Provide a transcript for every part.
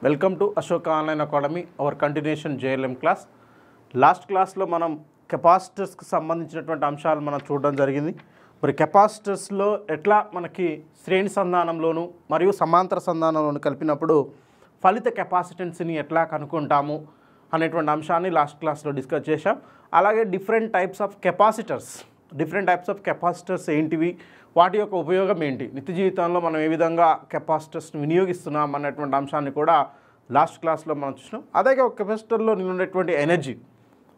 Welcome to Ashoka online academy our continuation JLM class. Last క్లాస్లో మనం కెపాసిటర్స్కి సంబంధించినటువంటి అంశాలు మనం చూడడం జరిగింది. మరి కెపాసిటర్స్లో ఎట్లా మనకి శ్రేణి సంధానంలోను మరియు సమాంతర సంధానంలోను కలిపినప్పుడు ఫలిత కెపాసిటెన్స్ని ఎట్లా కనుక్కుంటాము అనేటువంటి అంశాన్ని లాస్ట్ క్లాస్లో డిస్కస్ చేశాం. అలాగే డిఫరెంట్ టైప్స్ ఆఫ్ కెపాసిటర్స్ ఏంటివి, వాటి యొక్క ఉపయోగం ఏంటి, నిత్య జీవితంలో మనం ఏ విధంగా కెపాసిటర్స్ని వినియోగిస్తున్నాం అన్నటువంటి అంశాన్ని కూడా లాస్ట్ క్లాస్లో మనం చూసినాం. అలాగే ఒక కెపాసిటర్లో ఉండేటువంటి ఎనర్జీ,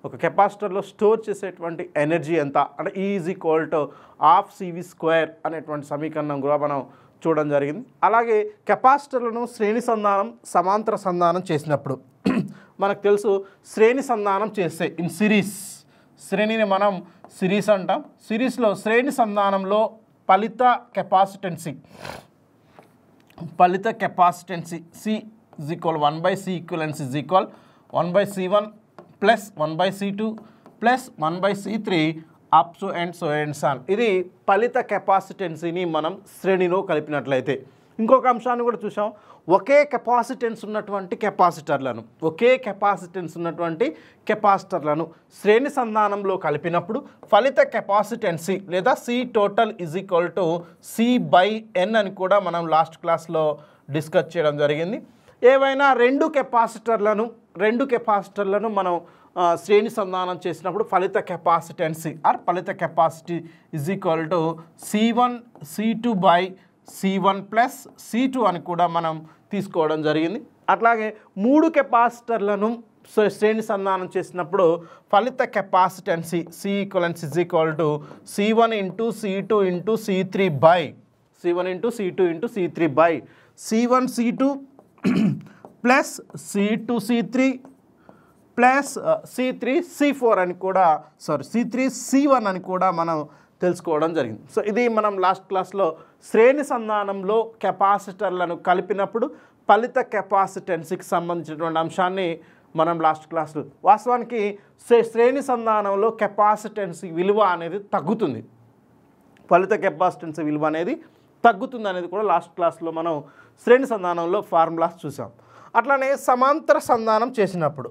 ఒక కెపాసిటర్లో స్టోర్ చేసేటువంటి ఎనర్జీ ఎంత అంటే E=12CV² అనేటువంటి సమీకరణం కూడా మనం చూడడం జరిగింది. అలాగే కెపాసిటర్లను శ్రేణి సంధానం సమాంతర సంధానం చేసినప్పుడు మనకు తెలుసు, శ్రేణి సంధానం చేస్తే ఇన్ సిరీస్, శ్రేణిని మనం సిరీస్ అంటాం. సిరీస్లో శ్రేణి సంధానంలో ఫలిత capacitance C=1/C=1/C1 + 1/C2 + 1/C3 up to and so and so on. ఇది ఫలిత కెపాసిటెన్సీని మనం శ్రేణిలో కలిపినట్లయితే. ఇంకొక అంశాన్ని కూడా చూసాం, ఒకే కెపాసిటెన్స్ ఉన్నటువంటి కెపాసిటర్లను శ్రేణి సంధానంలో కలిపినప్పుడు ఫలిత కెపాసిటెన్సీ లేదా C total C/n అని కూడా మనం లాస్ట్ క్లాస్లో డిస్కస్ చేయడం జరిగింది. ఏవైనా రెండు కెపాసిటర్లను మనం శ్రేణి సంధానం చేసినప్పుడు ఫలిత కెపాసిటెన్సీ C1 C2/C1 + C2 అని కూడా మనం తీసుకోవడం జరిగింది. అట్లాగే మూడు కెపాసిటర్లను శ్రేణి సంధానం చేసినప్పుడు ఫలిత capacitance C=C1 × C2 + C3/C1C2 + C2C3 అని కూడా C3C1 అని కూడా మనం తెలుసుకోవడం జరిగింది. సో ఇది మనం లాస్ట్ క్లాస్లో శ్రేణి సంధానంలో కెపాసిటర్లను కలిపినప్పుడు ఫలిత కెపాసిటెన్సీకి సంబంధించినటువంటి అంశాన్ని మనం లాస్ట్ క్లాస్లో, వాస్తవానికి శ్రేణి సంధానంలో కెపాసిటెన్సీ విలువ అనేది తగ్గుతుంది, ఫలిత కెపాసిటెన్సీ విలువ అనేది తగ్గుతుంది అనేది కూడా లాస్ట్ క్లాస్లో మనం శ్రేణి సంధానంలో ఫార్ములాస్ చూసాం. అట్లానే సమాంతర సంధానం చేసినప్పుడు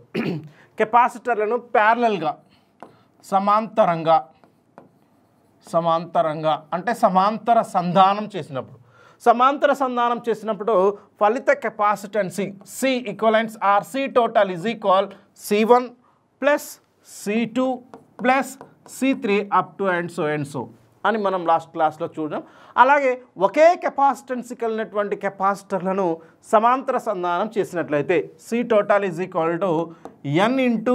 కెపాసిటర్లను ప్యారలల్గా సమాంతరంగా అంటే సమాంతర సంధానం చేసినప్పుడు ఫలిత capacitance C=C total C1 + C2 + C3 up to and so అని మనం లాస్ట్ క్లాస్లో చూద్దాం. అలాగే ఒకే కెపాసిటెన్సీ కలిగినటువంటి కెపాసిటర్లను సమాంతర సంధానం చేసినట్లయితే C total N ×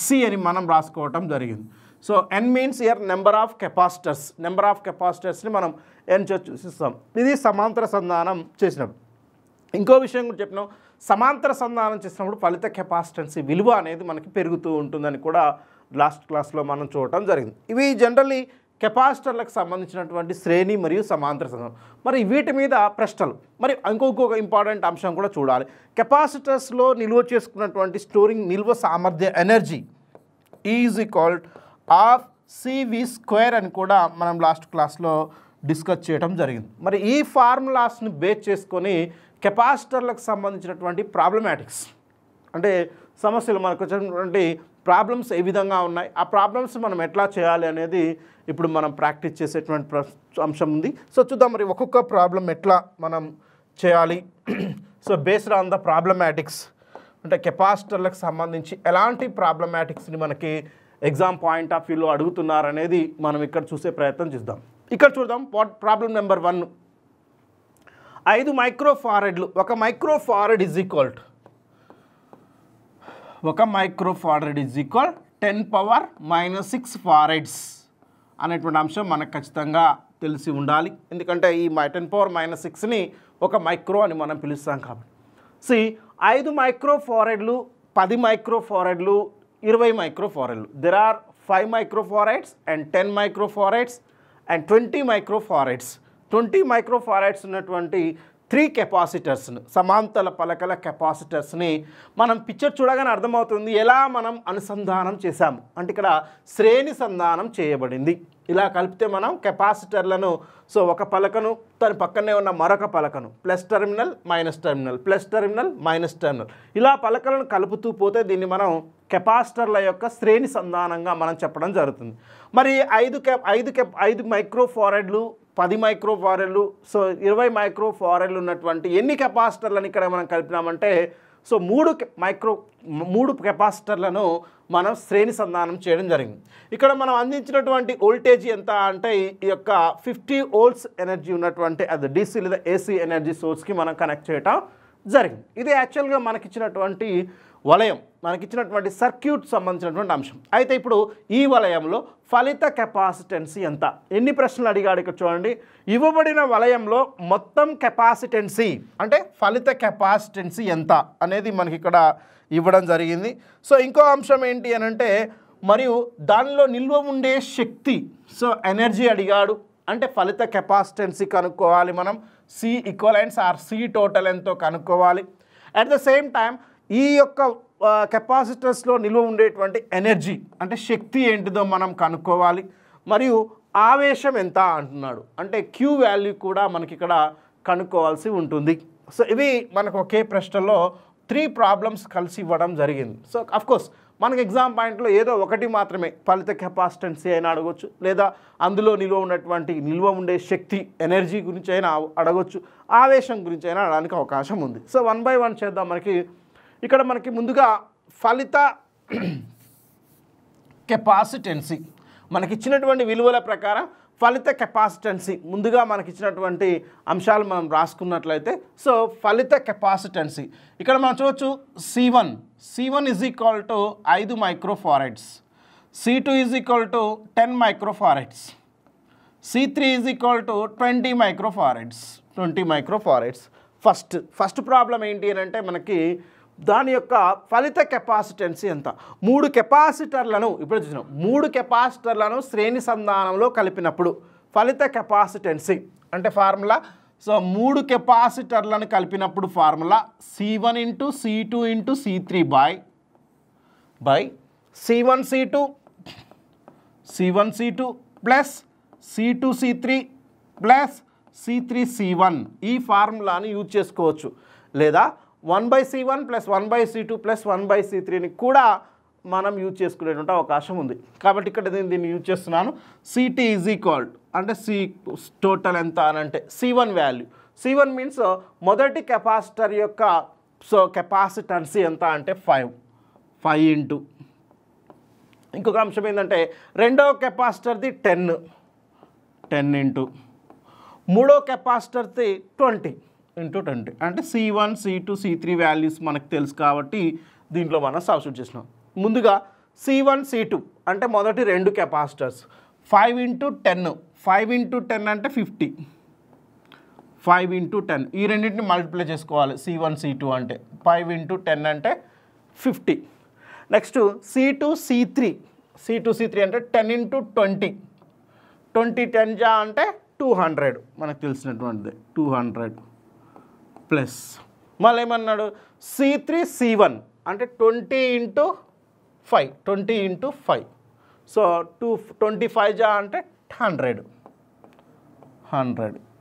C అని మనం రాసుకోవటం జరిగింది. So N means here number of కెపాసిటర్స్ని మనం N చూసిస్తాం. ఇది సమాంతర సంధానం చేసినప్పుడు. ఇంకో విషయం కూడా చెప్పినాం, సమాంతర సంధానం చేసినప్పుడు ఫలిత కెపాసిటెన్సీ విలువ అనేది మనకి పెరుగుతూ ఉంటుందని కూడా లాస్ట్ క్లాస్లో మనం చూడటం జరిగింది. ఇవి జనరల్లీ కెపాసిటర్లకు సంబంధించినటువంటి శ్రేణి మరియు సమాంతర సంధానం. మరి వీటి మీద ప్రశ్నలు, మరి ఇంకొక ఇంపార్టెంట్ అంశం కూడా చూడాలి. కెపాసిటర్స్లో నిల్వ చేసుకున్నటువంటి నిల్వ సామర్థ్య ఎనర్జీ E=12CV² అని కూడా మనం లాస్ట్ క్లాస్లో డిస్కస్ చేయడం జరిగింది. మరి ఈ ఫార్ములాస్ని బేస్ చేసుకొని కెపాసిటర్లకు సంబంధించినటువంటి ప్రాబ్లమాటిక్స్ అంటే సమస్యలు, మనకు వచ్చినటువంటి ప్రాబ్లమ్స్ ఏ విధంగా ఉన్నాయి, ఆ ప్రాబ్లమ్స్ మనం ఎట్లా చేయాలి అనేది ఇప్పుడు మనం ప్రాక్టీస్ చేసేటువంటి అంశం ఉంది. సో చూద్దాం మరి ఒక్కొక్క ప్రాబ్లం ఎట్లా మనం చేయాలి. సో బేస్డ్ ఆన్ ద ప్రాబ్లమాటిక్స్ అంటే కెపాసిటర్లకు సంబంధించి ఎలాంటి ప్రాబ్లమాటిక్స్ని మనకి ఎగ్జామ్ పాయింట్ ఆఫ్ వ్యూలో అడుగుతున్నారనేది మనం ఇక్కడ చూసే ప్రయత్నం చేద్దాం. ఇక్కడ చూద్దాం ప్రాబ్లం నెంబర్ 1. 5 మైక్రోఫారెడ్లు, 1 మైక్రోఫారెడ్ = 10⁻⁻⁶ ఫారెడ్స్ అనేటువంటి అంశం మనకు ఖచ్చితంగా తెలిసి ఉండాలి. ఎందుకంటే ఈ 10⁻⁻⁶ని ఒక మైక్రో అని మనం పిలుస్తాం కాబట్టి. 5 మైక్రోఫారెడ్లు, 10 మైక్రోఫారెడ్లు, 20 మైక్రోఫారెడ్లు. There are 5 microfarads and 10 microfarads and 20 microfarads. 20 microfarads ఉన్నటువంటి 3 కెపాసిటర్స్ని, సమాంతర పలకల కెపాసిటర్స్ని మనం పిక్చర్ చూడగానే అర్థమవుతుంది ఎలా మనం అనుసంధానం చేశాము అంటే ఇక్కడ శ్రేణి సంధానం చేయబడింది. ఇలా కలిపితే మనం కెపాసిటర్లను సో ఒక పలకను దాని పక్కనే ఉన్న మరొక పలకను plus terminal minus terminal plus terminal minus terminal ఇలా పలకలను కలుపుతూ పోతే దీన్ని మనం కెపాసిటర్ల యొక్క శ్రేణి సంధానంగా మనం చెప్పడం జరుగుతుంది. మరి 5 మైక్రోఫారెడ్లు 10 మైక్రోఫారెడ్లు సో 20 మైక్రోఫారెడ్లు ఉన్నటువంటి ఎన్ని కెపాసిటర్లను ఇక్కడ మనం కలిపినామంటే సో 3 కెపాసిటర్లను మనం శ్రేణి సంధానం చేయడం జరిగింది. ఇక్కడ మనం అందించినటువంటి వోల్టేజ్ ఎంత అంటే ఈ యొక్క 50 వోల్ట్స్ ఎనర్జీ ఉన్నటువంటి అది DC లేదా AC ఎనర్జీ సోర్స్కి మనం కనెక్ట్ చేయటం జరిగింది. ఇది యాక్చువల్గా మనకిచ్చినటువంటి వలయం, మనకిచ్చినటువంటి సర్క్యూట్ సంబంధించినటువంటి అంశం. అయితే ఇప్పుడు ఈ వలయంలో ఫలిత కెపాసిటెన్సీ ఎంత? ఎన్ని ప్రశ్నలు అడిగాడు ఇక్కడ చూడండి. ఇవ్వబడిన వలయంలో మొత్తం కెపాసిటెన్సీ అంటే ఫలిత కెపాసిటెన్సీ ఎంత అనేది మనకి ఇక్కడ ఇవ్వడం జరిగింది. సో ఇంకో అంశం ఏంటి అని అంటే మరియు దానిలో నిల్వ ఉండే శక్తి సో ఎనర్జీ అడిగాడు. అంటే ఫలిత కెపాసిటెన్సీ కనుక్కోవాలి మనం. C equivalents or C total ఎంతో కనుక్కోవాలి. అట్ ద సేమ్ టైం ఈ యొక్క కెపాసిటర్స్లో నిల్వ ఉండేటువంటి ఎనర్జీ అంటే శక్తి ఏంటిదో మనం కనుక్కోవాలి. మరియు ఆవేశం ఎంత అంటున్నాడు అంటే Q వాల్యూ కూడా మనకి ఇక్కడ కనుక్కోవాల్సి ఉంటుంది. సో ఇవి మనకు ఒకే ప్రశ్నలో 3 ప్రాబ్లమ్స్ కలిసి ఇవ్వడం జరిగింది. సో అఫ్కోర్స్ మనకు ఎగ్జామ్ పాయింట్లో ఏదో ఒకటి మాత్రమే ఫలిత కెపాసిటెన్సీ అయినా అడగొచ్చు, లేదా అందులో నిల్వ ఉండే శక్తి ఎనర్జీ గురించి అయినా అడగొచ్చు, ఆవేశం గురించి అయినా అడగడానికి అవకాశం ఉంది. సో 1 by 1 చేద్దాం. ఇక్కడ మనకి ముందుగా ఫలిత కెపాసిటెన్సీ మనకిచ్చినటువంటి విలువల ప్రకారం ఫలిత కెపాసిటెన్సీ ముందుగా మనకిచ్చినటువంటి అంశాలు మనం రాసుకున్నట్లయితే సో ఫలిత కెపాసిటెన్సీ ఇక్కడ మనం చూడవచ్చు C1 is equal to 5 microfarads, C2 is equal to 10 microfarads, C3 is equal to 20 microfarads. First problem ఏంటి అని అంటే మనకి దాని యొక్క ఫలిత కెపాసిటెన్సీ ఎంత? 3 కెపాసిటర్లను ఇప్పుడు చూసినాం, 3 కెపాసిటర్లను శ్రేణి సంధానంలో కలిపినప్పుడు ఫలిత కెపాసిటెన్సీ అంటే ఫార్ములా సో 3 కెపాసిటర్లను కలిపినప్పుడు formula C1 into C2 into C3 by C1C2 plus C2C3 plus C3C1 ఈ ఫార్ములాని యూజ్ చేసుకోవచ్చు. లేదా 1/C1 ప్లస్ 1/C2 ప్లస్ 1/C3ని కూడా మనం యూజ్ చేసుకునేటువంటి అవకాశం ఉంది. కాబట్టి ఇక్కడ దీన్ని యూజ్ చేస్తున్నాను. CT ఈజ్ ఈక్వల్ అంటే C టోటల్ ఎంత అని అంటే C1 వాల్యూ. C1 మీన్స్ మొదటి కెపాసిటర్ యొక్క సో కెపాసిటెన్సీ ఎంత అంటే 5 ఇంటూ ఇంకొక అంశం ఏంటంటే రెండవ కెపాసిటర్ది 10 ఇంటూ మూడో కెపాసిటర్ది 20 ఇంటూ 20 అంటే C1 C2 C3 వాల్యూస్ మనకు తెలుసు కాబట్టి దీంట్లో మనం సబ్స్టిట్యూట్ చేసినాం. ముందుగా C1 C2 అంటే మొదటి 2 కెపాసిటర్స్ 5 ఇంటూ 10 అంటే 50, 5 ఇంటూ 10 ఈ రెండింటిని మల్టిప్లై చేసుకోవాలి. C1 C2 అంటే 5 ఇంటూ 10 అంటే 50. నెక్స్ట్ C2 C3 అంటే 10 ఇంటూ 20 10 జా అంటే 200 మనకు తెలిసినటువంటిది 200 ప్లస్ మళ్ళీ ఏమన్నాడు C3 C1 అంటే 20 ఇంటూ 5 సో 25 జా అంటే 100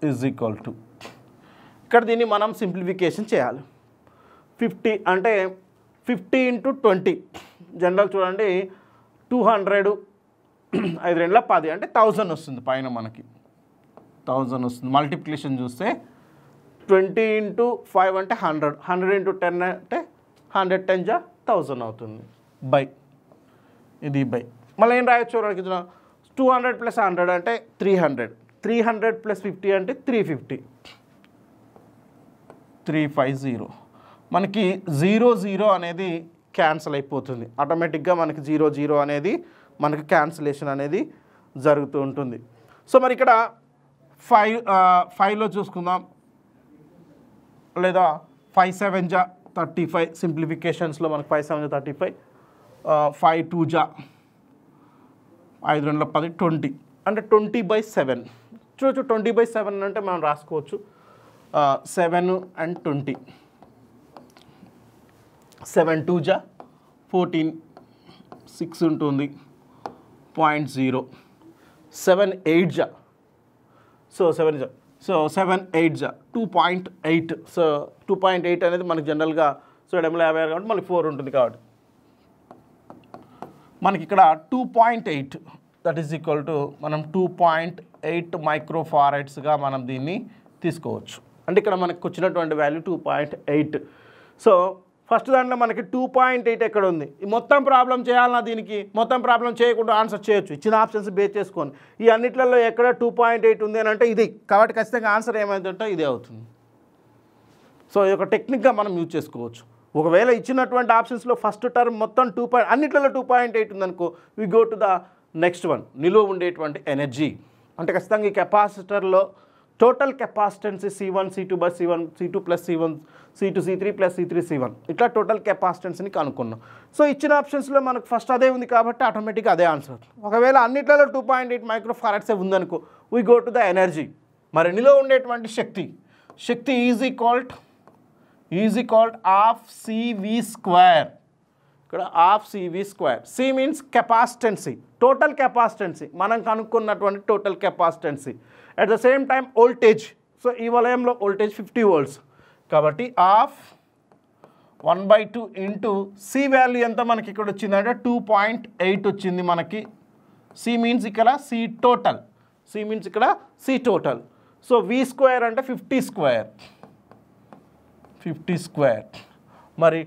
ఈజ్ ఈక్వల్ టు ఇక్కడ దీన్ని మనం సింప్లిఫికేషన్ చేయాలి. 50 అంటే 50 ఇంటూ 20 జనరల్ చూడండి 200 5 2 10 అంటే 1000 వస్తుంది. పైన మనకి 1000 వస్తుంది. మల్టిప్లికేషన్ చూస్తే 20 ఇంటూ 5 అంటే 100 ఇంటూ 10 అంటే 110 జా 1000 అవుతుంది. ఇది బై మళ్ళీ ఏం రాయొచ్చు 200 ప్లస్ 100 అంటే 300 ప్లస్ 50 అంటే 350 మనకి 0 అనేది క్యాన్సిల్ అయిపోతుంది. ఆటోమేటిక్గా మనకి 0 అనేది మనకి క్యాన్సిలేషన్ అనేది జరుగుతూ ఉంటుంది. సో మరి ఇక్కడ 5లో చూసుకుందాం, లేదా 5 7 జా 35 సింప్లిఫికేషన్స్లో మనకు 5 7 జా 35 5 2 జా 5 2 10 20 అంటే 20/7 చూడొచ్చు. 20/7 అంటే మనం రాసుకోవచ్చు 7 and 20. 7 2 ja 14, 6 ఉంటుంది 0.0. 7 8 ja, so 7 ja, so 7 8 ja 2.8. So 2.8 అనేది మనకి జనరల్గా సో 750 కాబట్టి మళ్ళీ 4 ఉంటుంది కాబట్టి మనకి ఇక్కడ 2.8 దట్ ఈస్ ఈక్వల్ టు మనం 2.8 మైక్రోఫారెడ్స్గా మనం దీన్ని తీసుకోవచ్చు. అంటే ఇక్కడ మనకు వచ్చినటువంటి వాల్యూ 2.8. సో ఫస్ట్ దాంట్లో మనకి 2.8 ఎక్కడ ఉంది? ఈ మొత్తం ప్రాబ్లం చేయాలన్నా దీనికి మొత్తం ప్రాబ్లం చేయకుండా ఆన్సర్ చేయొచ్చు ఇచ్చిన ఆప్షన్స్ బేస్ చేసుకొని. ఈ అన్నిట్లలో ఎక్కడ 2.8 ఉంది అని అంటే ఇది, కాబట్టి ఖచ్చితంగా ఆన్సర్ ఏమైందంటే ఇదే అవుతుంది. సో ఇది ఒక టెక్నిక్గా మనం యూజ్ చేసుకోవచ్చు. ఒకవేళ ఇచ్చినటువంటి ఆప్షన్స్లో ఫస్ట్ టర్మ్ మొత్తం అన్నిట్లలో 2.8 ఉందనుకో, we go to the next one, నిలువ ఉండేటువంటి ఎనర్జీ. అంటే ఖచ్చితంగా ఈ కెపాసిటర్లో total capacitance C1 C2 by C1 C2 plus C1 C2 C3 plus C3 C1 ఇట్లా టోటల్ కెపాసిటెన్స్ని కనుక్కున్నాం. సో ఇచ్చిన ఆప్షన్స్లో మనకు ఫస్ట్ అదే ఉంది కాబట్టి ఆటోమేటిక్గా అదే ఆన్సర్. ఒకవేళ అన్నిట్లలో 2.8 మైక్రోఫారెడ్సే ఉందనుకో, we go to the energy. మరి నిలో ఉండేటువంటి శక్తి is equalled half CV square. ఇక్కడ half CV square. C means capacitance, total capacitance, మనం కనుక్కున్నటువంటి total capacitance. At the same time voltage, so ఈ వలయంలో వోల్టేజ్ 50 volts కాబట్టి హాఫ్ 1/2 ఇంటూ C వాల్యూ ఎంత మనకి ఇక్కడ వచ్చిందంటే 2.8 వచ్చింది మనకి. C మీన్స్ ఇక్కడ C total. So V square అంటే 50 స్క్వేర్. మరి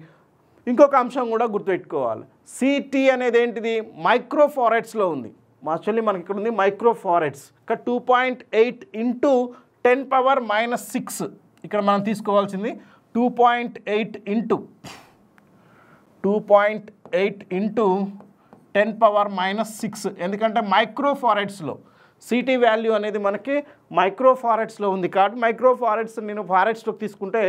ఇంకొక అంశం కూడా గుర్తుపెట్టుకోవాలి, CT అనేది ఏంటిది? మైక్రోఫారెడ్స్లో ఉంది. యాక్చువల్లీ మనకి ఇక్కడ ఉంది మైక్రోఫారెడ్స్. ఇక్కడ 2.8 ఇంటూ 10⁻⁻6 ఇక్కడ మనం తీసుకోవాల్సింది 2.8 ఇంటూ 10⁻⁻6. ఎందుకంటే మైక్రోఫారెడ్స్లో CT వాల్యూ అనేది మనకి మైక్రోఫారెడ్స్లో ఉంది కాబట్టి మైక్రోఫారెడ్స్ నేను ఫారెడ్స్లోకి తీసుకుంటే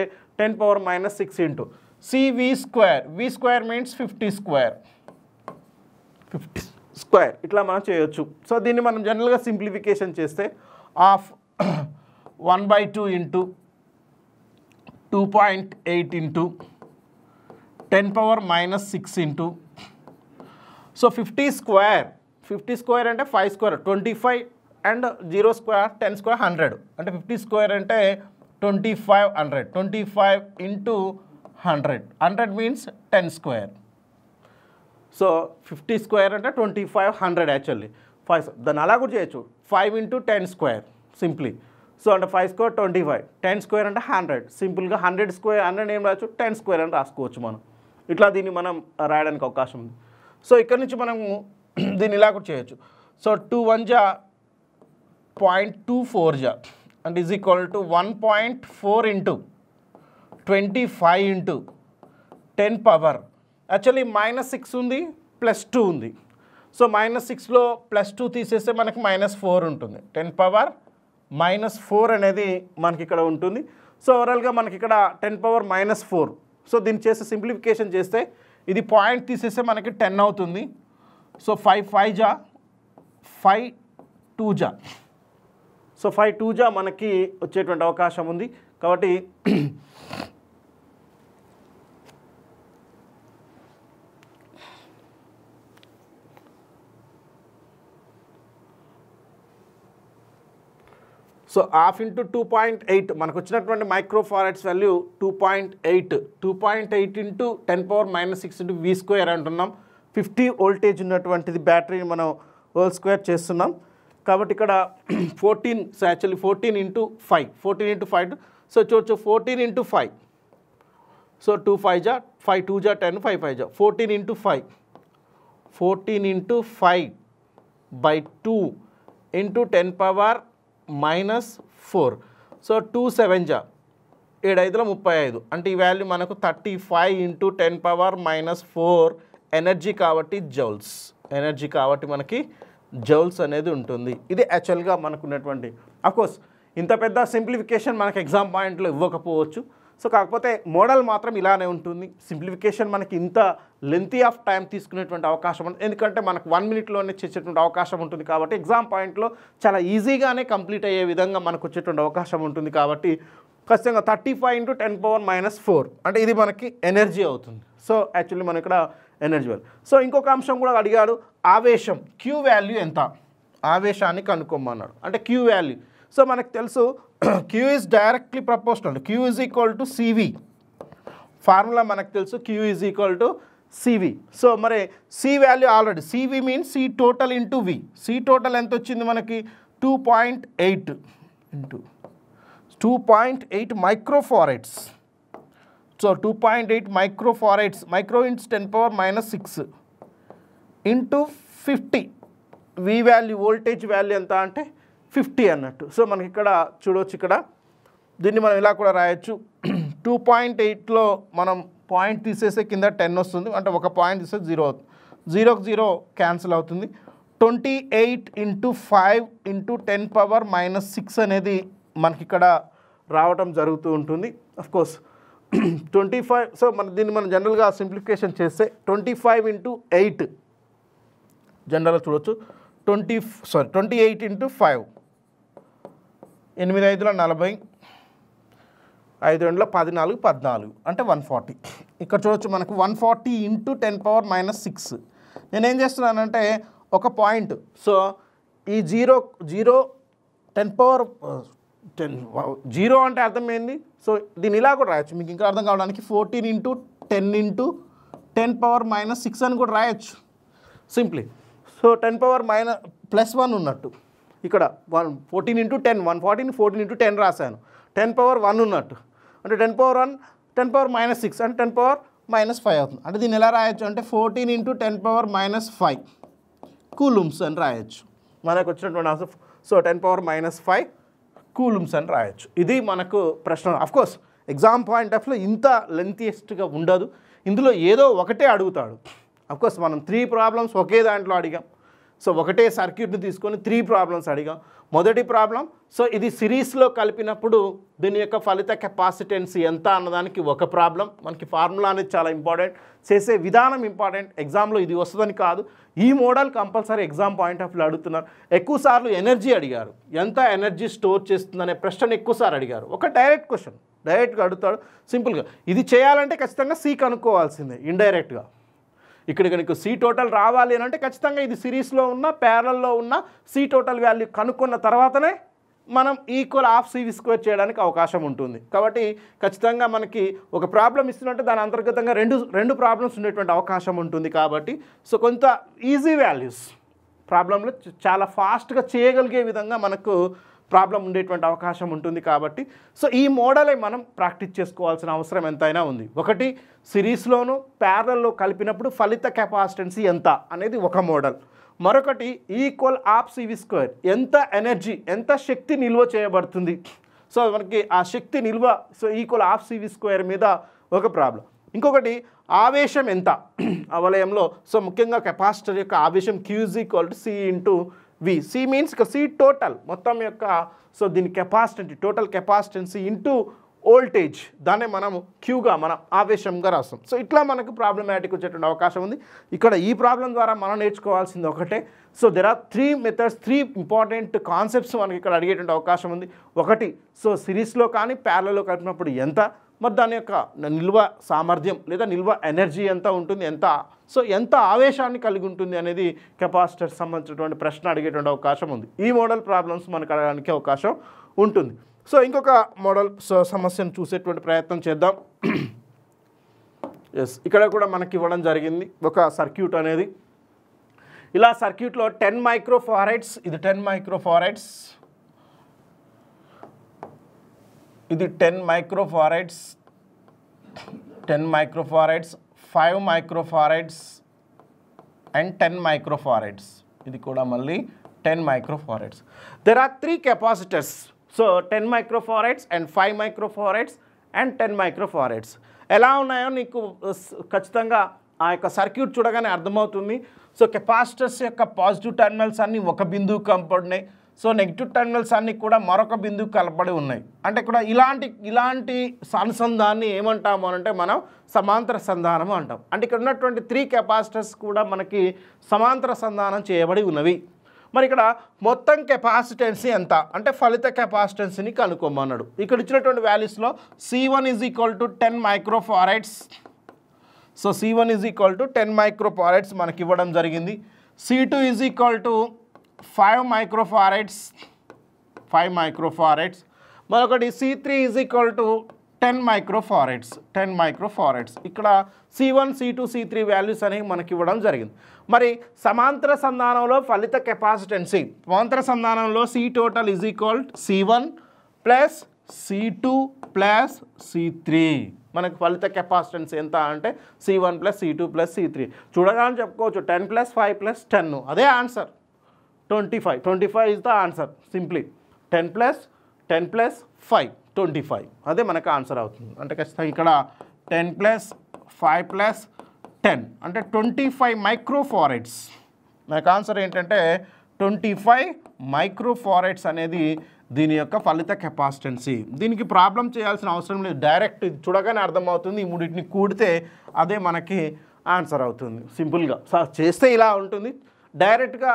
10⁻⁻6 into CV square. V square means 50 square ఇట్లా మనం చేయొచ్చు. సో దీన్ని మనం జనరల్గా సింప్లిఫికేషన్ చేస్తే half 1/2 into 2.8 into 10⁻⁻6 into so 50 square అంటే 5 స్క్వేర్ 25 అండ్ 0 స్క్వేర్ 10 స్క్వేర్ 100 అంటే 50 స్క్వేర్ అంటే 2500. 25 into 100 means 10 square. So 50 square అంటే 2500 యాక్చువల్లీ 5. దాన్ని అలా కూడా చేయొచ్చు, 5 ఇంటూ 10 స్క్వేర్ సింప్లీ. సో అంటే 5 స్క్వేర్ 25, 10 స్క్వేర్ అంటే 100. సింపుల్గా 100 స్క్వేర్ 100 ఏం రావచ్చు, 10 స్క్వేర్ అని రాసుకోవచ్చు మనం. ఇట్లా దీన్ని మనం రాయడానికి అవకాశం ఉంది. సో ఇక్కడ నుంచి మనము దీన్ని ఇలా కూడా చేయొచ్చు. సో 2 1 జా 0.24 జా and is equal to 1.4 into 25 into 10 power. Actually -6 ఉంది +2 ఉంది. సో -6లో +2 తీసేస్తే మనకి -4 ఉంటుంది. 10⁻⁻4 అనేది మనకి ఇక్కడ ఉంటుంది. సో ఓవరాల్గా మనకి ఇక్కడ 10⁻⁻4. సో దీన్ని చేస్తే సింప్లిఫికేషన్ చేస్తే ఇది పాయింట్ తీసేస్తే మనకి 10 అవుతుంది. సో 5 5 జా 5 2 జా. సో 5 2 జా మనకి వచ్చేటువంటి అవకాశం ఉంది. కాబట్టి సో హాఫ్ ఇంటూ 2.8 మనకు వచ్చినటువంటి microfarads value 2.8 into 10⁻⁻6 into V square అంటున్నాం. 50 వోల్టేజ్ ఉన్నటువంటిది బ్యాటరీని మనం హోల్ స్క్వేర్ చేస్తున్నాం కాబట్టి ఇక్కడ 14. సో యాక్చువల్లీ 14 ఇంటూ 5 సో చూడొచ్చు 14 ఇంటూ 5. సో 2 5 జా 5 2 జా 10 5 5 జా 14 ఇంటూ 5 14/2 ఇంటూ 10⁻⁻4. సో 2 7 జా 7 5లో 35 అంటే ఈ వాల్యూ మనకు 35 ఇంటూ 10⁻⁻4 ఎనర్జీ కాబట్టి మనకి జౌల్స్ అనేది ఉంటుంది. ఇది యాక్చువల్గా మనకున్నటువంటి. అఫ్కోర్స్ ఇంత పెద్ద సింప్లిఫికేషన్ మనకి ఎగ్జామ్ పాయింట్లో ఇవ్వకపోవచ్చు. సో కాకపోతే మోడల్ మాత్రం ఇలానే ఉంటుంది. సింప్లిఫికేషన్ మనకి ఇంత లెంతీ ఆఫ్ టైం తీసుకునేటువంటి అవకాశం ఉంటుంది, ఎందుకంటే మనకు 1 minute చేసేటువంటి అవకాశం ఉంటుంది. కాబట్టి ఎగ్జామ్ పాయింట్లో చాలా ఈజీగానే కంప్లీట్ అయ్యే విధంగా మనకు వచ్చేటువంటి అవకాశం ఉంటుంది. కాబట్టి ఖచ్చితంగా 35 × 10⁻⁴ అంటే ఇది మనకి ఎనర్జీ అవుతుంది. సో యాక్చువల్లీ మనం ఇక్కడ ఎనర్జీ వాల్యూ. సో ఇంకొక అంశం కూడా అడిగాడు, ఆవేశం క్యూ వాల్యూ ఎంత, ఆవేశాన్ని కనుక్కోమన్నాడు. అంటే క్యూ వాల్యూ సో మనకు తెలుసు Q is directly proportional, Q is equal to CV. Formula మనకు తెలుసు Q is equal to CV. So మరి C value already, CV means C total into V. C total ఎంత వచ్చింది మనకి 2.8 into 2.8 microfarads. So 2.8 microfarads, micro into 10⁻⁻⁶ into 50. V value voltage value ఎంత అంటే 50 అన్నట్టు. So మనకి ఇక్కడ చూడవచ్చు, ఇక్కడ దీన్ని మనం ఇలా కూడా రాయొచ్చు. 2.8లో మనం పాయింట్ తీసేస్తే కింద 10 వస్తుంది, అంటే ఒక పాయింట్ తీస్తే 0 అవుతుంది, 0కి 0 క్యాన్సిల్ అవుతుంది. 28 × 5 × 10⁻⁻6 అనేది మనకి ఇక్కడ రావటం జరుగుతూ ఉంటుంది. అఫ్కోర్స్ 25. సో దీన్ని మనం జనరల్గా సింప్లిఫికేషన్ చేస్తే 25 × 8 జనరల్గా చూడవచ్చు. 28 × 5, 8 × 5 = 40, 5 × 2 = 14, 14 అంటే 140. ఇక్కడ చూడవచ్చు మనకు 140 × 10⁻⁻6. నేనేం చేస్తున్నానంటే ఒక పాయింట్, సో ఈ 0 అంటే అర్థమైంది. సో దీన్ని ఇలా కూడా రాయొచ్చు, మీకు ఇంకా అర్థం కావడానికి 14 × 10 × 10⁻⁻6 అని కూడా రాయొచ్చు సింప్లీ. సో 10⁻+1 ఉన్నట్టు ఇక్కడ 14 × 10, 140ని 14 × 10 రాశాను, 10⁻1 ఉన్నట్టు, అంటే 10⁻1 10⁻6 అంటే 10⁻−5 అవుతుంది. అంటే దీన్ని ఎలా రాయొచ్చు అంటే 14 × 10⁻−5 కూలుమ్స్ అని రాయొచ్చు. మనకు వచ్చినటువంటి ఆన్సర్. సో 10⁻−5 కూలుమ్స్ అని రాయొచ్చు. ఇది మనకు ప్రశ్న. అఫ్కోర్స్ ఎగ్జామ్ పాయింట్ ఆఫ్ వ్యూలో ఇంత లెంతియెస్ట్గా ఉండదు, ఇందులో ఏదో ఒకటే అడుగుతాడు. అఫ్కోర్స్ మనం 3 ప్రాబ్లమ్స్ ఒకే దాంట్లో అడిగాం. సో ఒకటే సర్క్యూట్ని తీసుకొని 3 ప్రాబ్లమ్స్ అడిగాం. మొదటి ప్రాబ్లం, సో ఇది సిరీస్లో కలిపినప్పుడు దీని యొక్క ఫలిత కెపాసిటెన్సీ ఎంత అన్నదానికి ఒక ప్రాబ్లం. మనకి ఫార్ములా అనేది చాలా ఇంపార్టెంట్, చేసే విధానం ఇంపార్టెంట్. ఎగ్జామ్లో ఇది వస్తుందని కాదు, ఈ model compulsory exam point of వ్యూలో అడుగుతున్నారు. ఎక్కువసార్లు ఎనర్జీ అడిగారు, ఎంత ఎనర్జీ స్టోర్ చేస్తుందనే ప్రశ్న ఎక్కువసార్లు అడిగారు. ఒక డైరెక్ట్ క్వశ్చన్ డైరెక్ట్గా అడుగుతాడు సింపుల్గా. ఇది చేయాలంటే ఖచ్చితంగా సి కనుక్కోవాల్సిందే ఇండైరెక్ట్గా. ఇక్కడ కనుక సి టోటల్ రావాలి అని అంటే ఖచ్చితంగా ఇది సిరీస్లో ఉన్న ప్యారలల్లో ఉన్న సి టోటల్ వాల్యూ కనుక్కున్న తర్వాతనే మనం ఈక్వల్ హాఫ్ సివి స్క్వేర్ చేయడానికి అవకాశం ఉంటుంది. కాబట్టి ఖచ్చితంగా మనకి ఒక ప్రాబ్లం ఇస్తున్నట్టే దాని అంతర్గతంగా రెండు ప్రాబ్లమ్స్ ఉండేటువంటి అవకాశం ఉంటుంది. కాబట్టి సో కొంత ఈజీ వాల్యూస్ ప్రాబ్లంలో చాలా ఫాస్ట్గా చేయగలిగే విధంగా మనకు ప్రాబ్లం ఉండేటువంటి అవకాశం ఉంటుంది. కాబట్టి సో ఈ మోడలే మనం ప్రాక్టీస్ చేసుకోవాల్సిన అవసరం ఎంతైనా ఉంది. ఒకటి సిరీస్లోను ప్యారల్లో కలిపినప్పుడు ఫలిత కెపాసిటెన్సీ ఎంత అనేది ఒక మోడల్. మరొకటి ఈక్వల్ హాఫ్ సివి స్క్వేర్, ఎంత ఎనర్జీ ఎంత శక్తి నిల్వ చేయబడుతుంది. సో మనకి ఆ శక్తి నిల్వ so equal half CV square మీద ఒక ప్రాబ్లం. ఇంకొకటి ఆవేశం ఎంత అవలయంలో. సో ముఖ్యంగా కెపాసిటర్ యొక్క ఆవేశం Q = C × V. C means C total మొత్తం యొక్క సో దీని capacity total capacitance into voltage, దాన్ని మనము క్యూగా మనం ఆవేశంగా రాస్తాం. సో ఇట్లా మనకు ప్రాబ్లమాటిక్ వచ్చేటువంటి అవకాశం ఉంది. ఇక్కడ ఈ ప్రాబ్లం ద్వారా మనం నేర్చుకోవాల్సింది ఒకటే. So there are 3 methods, 3 important concepts మనకి ఇక్కడ అడిగేటువంటి అవకాశం ఉంది. ఒకటి సో సిరీస్లో కానీ ప్యారలలో కలిపినప్పుడు ఎంత, మరి దాని యొక్క నిల్వ సామర్థ్యం లేదా నిల్వ ఎనర్జీ ఎంత ఉంటుంది, ఎంత ఆవేశాన్ని కలిగి ఉంటుంది అనేది కెపాసిటర్ సంబంధించినటువంటి ప్రశ్న అడిగేటువంటి అవకాశం ఉంది. ఈ మోడల్ ప్రాబ్లమ్స్ మనకు అడగడానికి అవకాశం ఉంటుంది. సో ఇంకొక మోడల్ సమస్యను చూసేటువంటి ప్రయత్నం చేద్దాం. ఎస్, ఇక్కడ కూడా మనకి ఇవ్వడం జరిగింది ఒక సర్క్యూట్ అనేది. ఇలా సర్క్యూట్లో 10 మైక్రోఫారెడ్స్, ఇది 10 మైక్రోఫారెడ్స్, ఇది 10 మైక్రోఫారెడ్స్, 10 మైక్రోఫారెడ్స్, 5 మైక్రోఫారెడ్స్ అండ్ 10 మైక్రోఫారెడ్స్. ఇది కూడా మళ్ళీ 10 microfarads. There are 3 capacitors. So 10 microfarads and 5 microfarads and 10 microfarads. ఎలా ఉన్నాయో నీకు ఖచ్చితంగా ఆ యొక్క సర్క్యూట్ చూడగానే అర్థమవుతుంది. సో కెపాసిటర్స్ యొక్క పాజిటివ్ టెర్మినల్స్ అన్నీ ఒక బిందువు కనపడినాయి. సో నెగిటివ్ టెర్మినల్స్ అన్నీ కూడా మరొక బిందువు కలపడి ఉన్నాయి. అంటే ఇక్కడ ఇలాంటి అనుసంధాన్ని ఏమంటాము అంటే మనం సమాంతర సంధానం అంటాం. అంటే ఇక్కడ ఉన్నటువంటి 3 కెపాసిటర్స్ కూడా మనకి సమాంతర సంధానం చేయబడి ఉన్నవి. మరి ఇక్కడ మొత్తం కెపాసిటెన్సీ ఎంత అంటే ఫలిత కెపాసిటెన్సీని కనుక్కోమన్నాడు. ఇక్కడ ఇచ్చినటువంటి వాల్యూస్లో C1 is equal to 10 microfarads. So C1 is equal to 10 microfarads మనకి ఇవ్వడం జరిగింది. C2 is equal to 5 microfarads, 5 microfarads. మరొకటి C3 is equal to 10 microfarads, 10 microfarads. ఇక్కడ C1, C2, C3 వాల్యూస్ అనేవి మనకి ఇవ్వడం జరిగింది. మరి సమాంతర సంధానంలో ఫలిత కెపాసిటెన్సీ, సమాంతర సంధానంలో C total is equal C1 plus C2 plus C3. మనకు ఫలిత కెపాసిటెన్సీ ఎంత అంటే C1 plus C2 plus C3. చూడగానే చెప్పుకోవచ్చు 10 ప్లస్ 5 ప్లస్ 10, అదే answer 25. 25 is the answer simply. 10 plus 5 25, అదే మనకు ఆన్సర్ అవుతుంది. అంటే ఖచ్చితంగా ఇక్కడ 10 ప్లస్ 5 ప్లస్ 10 అంటే 25 మైక్రోఫారెడ్స్. మనకు ఆన్సర్ ఏంటంటే 25 మైక్రోఫారెడ్స్ అనేది దీని యొక్క ఫలిత కెపాసిటెన్సీ. దీనికి ప్రాబ్లం చేయాల్సిన అవసరం లేదు, డైరెక్ట్ చూడగానే అర్థమవుతుంది. ఈ మూడింటిని కూడితే అదే మనకి ఆన్సర్ అవుతుంది సింపుల్గా. చేస్తే ఇలా ఉంటుంది, డైరెక్ట్గా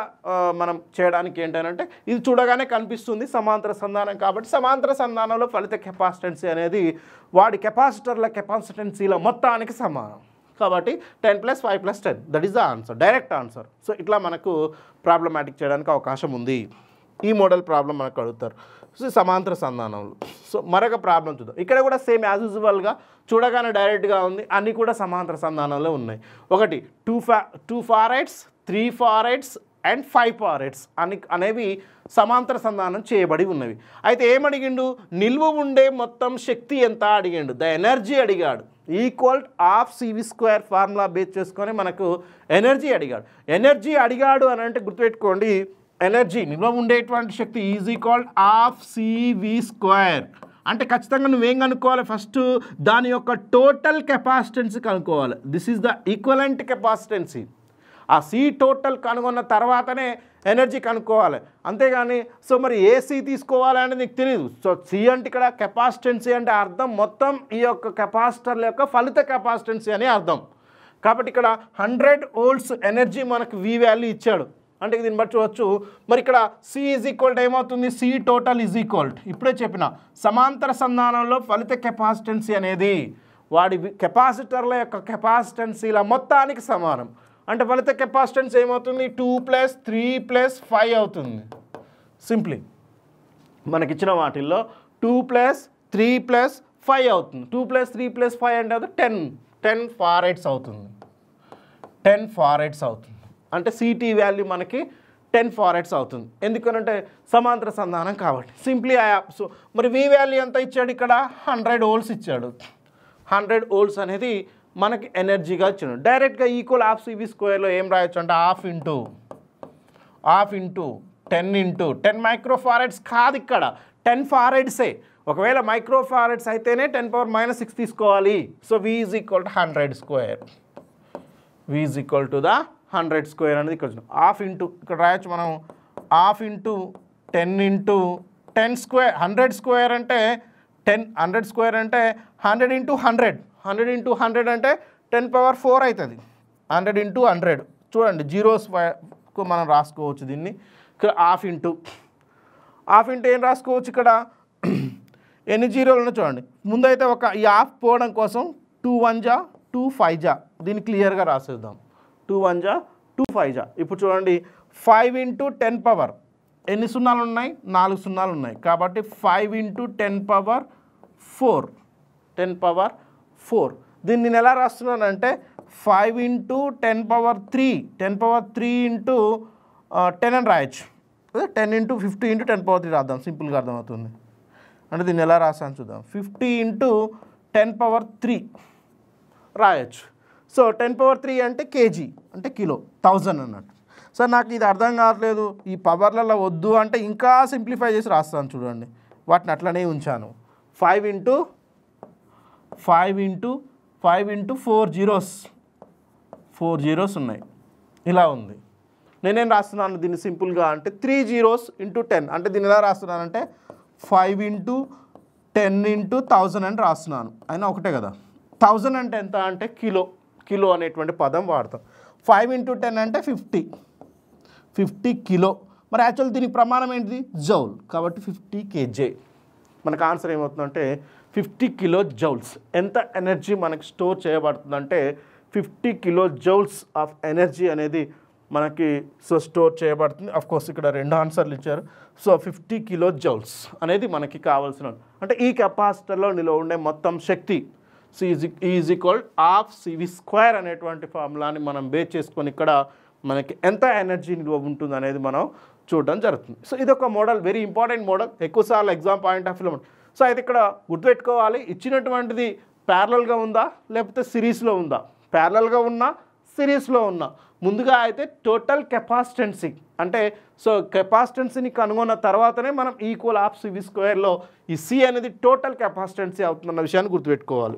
మనం చేయడానికి ఏంటంటే ఇది చూడగానే కనిపిస్తుంది సమాంతర సంధానం కాబట్టి సమాంతర సంధానంలో ఫలిత కెపాసిటెన్సీ అనేది వాడి కెపాసిటర్ల కెపాసిటెన్సీల మొత్తానికి సమానం కాబట్టి 10 plus 5 plus 10 that is the answer, direct answer. So ఇట్లా మనకు ప్రాబ్లమాటిక్ చేయడానికి అవకాశం ఉంది. ఈ మోడల్ ప్రాబ్లం మనకు అడుగుతారు సో సమాంతర సంధానంలో. సో మరొక ప్రాబ్లం చూద్దాం. ఇక్కడ కూడా సేమ్ యాజ్ యూజువల్గా చూడగానే డైరెక్ట్గా ఉంది, అన్నీ కూడా సమాంతర సంధానంలో ఉన్నాయి. ఒకటి 2 ఫారెడ్స్, 3 ఫారెడ్స్ అండ్ 5 ఫారెడ్స్ అనేవి సమాంతర సంధానం చేయబడి ఉన్నవి. అయితే ఏమడిగిండు, నిల్వ ఉండే మొత్తం శక్తి ఎంత అడిగిండు, ద ఎనర్జీ అడిగాడు. Equal of CV² formula base చేసుకొని మనకు ఎనర్జీ అడిగాడు. ఎనర్జీ అడిగాడు అని అంటే గుర్తుపెట్టుకోండి, ఎనర్జీ నిల్వ ఉండేటువంటి శక్తి ఈజ్ ఈక్వల్ ఆఫ్ CV² అంటే ఖచ్చితంగా నువ్వేం కనుక్కోవాలి, ఫస్ట్ దాని యొక్క టోటల్ కెపాసిటెన్సీ కనుక్కోవాలి. This is the equivalent capacitance. ఆ C టోటల్ కనుగొన్న తర్వాతనే ఎనర్జీ కనుక్కోవాలి, అంతేగాని సో మరి ఏ C తీసుకోవాలి అనేది నీకు తెలియదు. సో C అంటే ఇక్కడ కెపాసిటెన్సీ అంటే అర్థం మొత్తం ఈ యొక్క కెపాసిటర్ల యొక్క ఫలిత కెపాసిటెన్సీ అని అర్థం. కాబట్టి ఇక్కడ 100 వోల్ట్స్ ఎనర్జీ మనకు V వాల్యూ ఇచ్చాడు అంటే దీన్ని బట్టి చూడవచ్చు. మరి ఇక్కడ C ఈజ్ ఈక్వల్ టు ఏమవుతుంది, C టోటల్ ఈజ్ ఈక్వల్ ఇప్పుడే చెప్పిన సమాంతర సంధానంలో ఫలిత కెపాసిటెన్సీ అనేది వాడి కెపాసిటర్ల యొక్క కెపాసిటెన్సీల మొత్తానికి సమానం. అంటే ఫలిత కెపాసిటెన్స్ ఏమవుతుంది, 2 ప్లస్ 3 ప్లస్ 5 అవుతుంది. సింప్లీ మనకిచ్చిన వాటిల్లో 2 ప్లస్ 3 ప్లస్ 5 అవుతుంది. 2 ప్లస్ 3 ప్లస్ 5 అంటే అది 10 ఫారెడ్స్ అవుతుంది. 10 ఫారెడ్స్ అవుతుంది అంటే CT వాల్యూ మనకి 10 ఫారెడ్స్ అవుతుంది. ఎందుకనంటే సమాంతర సంధానం కాబట్టి సింప్లీ సో మరి V వాల్యూ ఎంత ఇచ్చాడు, ఇక్కడ 100 వోల్ట్స్ ఇచ్చాడు. 100 వోల్ట్స్ అనేది మనకి ఎనర్జీగా ఇచ్చాడు. డైరెక్ట్గా ఈక్వల్ ఆఫ్ CV² ఏం రాయొచ్చు అంటే హాఫ్ ఇంటూ 10 ఇంటూ 10 మైక్రోఫారెడ్స్ కాదు, ఇక్కడ 10 ఫారెడ్సే. ఒకవేళ మైక్రోఫారెడ్స్ అయితేనే 10⁻⁻⁶ తీసుకోవాలి. So V is equal to 100². V is equal to the 100² అనేది ఇక్కడ వచ్చింది. హాఫ్ ఇంటూ ఇక్కడ రాయొచ్చు మనం, హాఫ్ ఇంటూ 10 ఇంటూ 10² 100² అంటే 100² అంటే 100 ఇంటూ 100 100 ఇంటూ 100 అంటే 10⁴ అవుతుంది. 100 ఇంటూ 100 చూడండి, జీరోస్కు మనం రాసుకోవచ్చు దీన్ని. ఇక్కడ హాఫ్ ఇంటూ ఏం రాసుకోవచ్చు, ఇక్కడ ఎన్ని జీరోలు ఉన్నాయి చూడండి. ముందైతే ఒక ఈ హాఫ్ పోవడం కోసం 2 1 జా 2 5 జా దీన్ని క్లియర్గా రాసేద్దాం. 2 1 జా 2 5 జా. ఇప్పుడు చూడండి 5 ఇంటూ 10 పవర్ ఎన్ని సున్నాలు ఉన్నాయి, 4 సున్నాలు ఉన్నాయి కాబట్టి 5 ఇంటూ 10⁴. దీన్ని నేను ఎలా రాస్తున్నానంటే 5 ఇంటూ 10⁻³ ఇంటూ 10 అని రాయొచ్చు. అదే 10 ఇంటూ 50 ఇంటూ 10⁻³ రాద్దాం, సింపుల్గా అర్థమవుతుంది. అంటే దీన్ని ఎలా రాసాను చూద్దాం. 50 ఇంటూ 10⁻³ రాయొచ్చు. సో 10⁻³ అంటే కేజీ అంటే కిలో, 1000 అన్నట్టు. సార్ నాకు ఇది అర్థం కావట్లేదు, ఈ పవర్లలో వద్దు అంటే ఇంకా సింప్లిఫై చేసి రాస్తాను చూడండి. వాటిని అట్లనే ఉంచాను. 5 ఇంటూ 4 జీరోస్ ఉన్నాయి, ఇలా ఉంది. నేనేం రాస్తున్నాను దీన్ని సింపుల్గా అంటే 3 zeros ఇంటూ 10 అంటే దీన్ని ఎలా రాస్తున్నానంటే 5 ఇంటూ 10 ఇంటూ 1000 అని రాస్తున్నాను. అయినా ఒకటే కదా. 1000 అంటే ఎంత అంటే కిలో అనేటువంటి పదం వాడతాం. 5 ఇంటూ 10 అంటే 50 కిలో. మరి యాక్చువల్ దీనికి ప్రమాణం ఏంటిది జౌల్ కాబట్టి 50 kJ మనకు ఆన్సర్ ఏమవుతుందంటే 50 కిలో జౌల్స్ ఎంత ఎనర్జీ మనకి స్టోర్ చేయబడుతుందంటే 50 కిలో జౌల్స్ ఆఫ్ ఎనర్జీ అనేది మనకి స్టోర్ చేయబడుతుంది కోర్స్ ఇక్కడ రెండు ఆన్సర్లు ఇచ్చారు సో 50 కిలో జౌల్స్ అనేది మనకి కావాల్సిన అంటే ఈ కెపాసిటర్లో నిల్వ ఉండే మొత్తం శక్తి is equal half CV square అనేటువంటి ఫార్ములాని మనం బేస్ చేసుకొని ఇక్కడ మనకి ఎంత ఎనర్జీ నిల్వ ఉంటుంది అనేది మనం చూడడం జరుగుతుంది సో ఇది ఒక మోడల్ వెరీ ఇంపార్టెంట్ మోడల్ ఎక్కువసార్లు ఎగ్జామ్ పాయింట్ ఆఫ్ వ్యూలో సో అయితే ఇక్కడ గుర్తుపెట్టుకోవాలి ఇచ్చినటువంటిది ప్యారలల్గా ఉందా లేకపోతే సిరీస్లో ఉందా ప్యారలల్గా ఉన్నా సిరీస్లో ఉన్నా ముందుగా అయితే టోటల్ కెపాసిటెన్సీ అంటే సో కెపాసిటెన్సీని కనుగొన్న తర్వాతనే మనం ఈక్వల్ హాఫ్ CV స్క్వేర్లో ఈ C అనేది టోటల్ కెపాసిటెన్సీ అవుతుందన్న విషయాన్ని గుర్తుపెట్టుకోవాలి